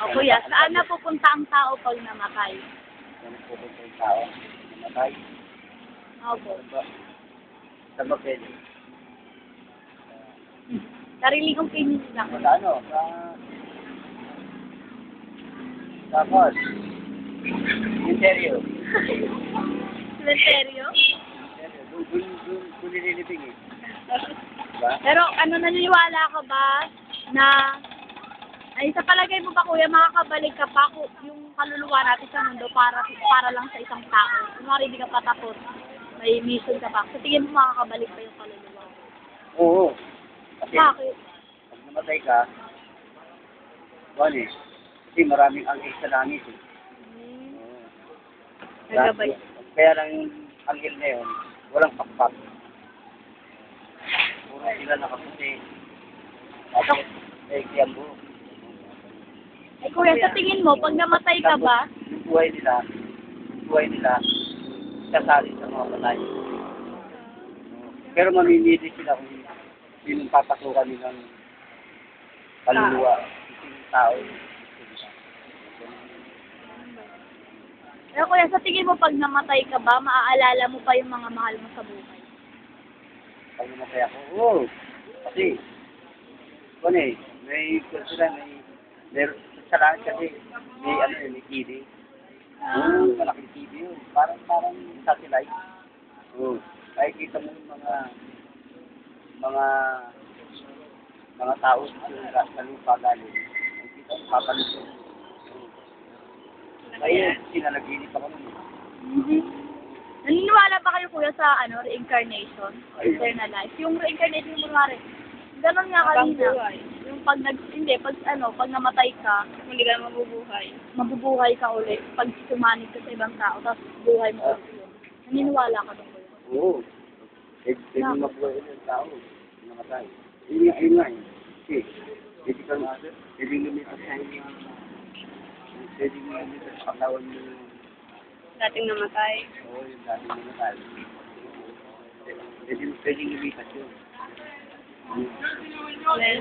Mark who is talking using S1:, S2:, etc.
S1: O kuya, saan na pupunta ang tao pag namatay?
S2: Saan pupunta yung tao? Namatay?
S1: Opo.
S2: Saan ba pwede?
S1: Sariling opinion lang.
S2: Sa ano? Sa bus. Interior.
S1: Seryo?
S2: Doon nililibing eh. Diba?
S1: Pero ano, naniniwala ka ba na ay sa palagay mo ba kuya, makakabalik ka pa yung kaluluwa natin sa mundo para lang sa isang tao? Kunwari hindi ka patapos, may mission ka pa. Sa tingin mo makakabalik pa yung kaluluwa?
S2: Oo. Kasi
S1: Bakit?
S2: pag namatay ka, ano eh, kasi maraming anghel sa langit eh. Oo.
S1: Nagabay.
S2: Kaya lang yung anghel na yun, walang pakpak. Puro sila nakaputi. Tapos, kiyambo.
S1: Eh kuya, sa tingin mo, pag namatay ka ba,
S2: Yung buhay nila, kasali sa mga patay. Pero mamimili sila kung sinong papasukan nilang kaluluwa. Sinong tao.
S1: pero kuya, sa tingin mo pag namatay ka ba, maaalala mo pa yung mga mahal mo sa buhay?
S2: Pag namatay ako, oo. Kasi, ano eh, may sa langit kasi, may ano eh, may TV. Oo, malaking TV yun. Parang satellite. Oo. Nakikita mo yung mga tao sa lupa galing. Nakikita mo, papalusot. Kaya, sinalaginip ako nun.
S1: Mm-hmm. Naniniwala ba kayo kuya sa reincarnation or eternal life? Yung reincarnation mo kunwari, ganun nga kanina. Yung pag pag namatay ka, hindi ka mabubuhay ka ulit. Pag sumanib ka sa ibang tao, tapos buhay mo ulit yun. Naniniwala ka doon kuya?
S2: Oo. Pwede mabuhay ulit yung tao. Namatay. Yun nga eh. Kasi, pwede lumipas sa inyo. Pwede lumipas sa katawan mo.
S1: Dating namatay.
S2: Oo, yung dating namatay. Pwede lumipas yun.
S1: Well,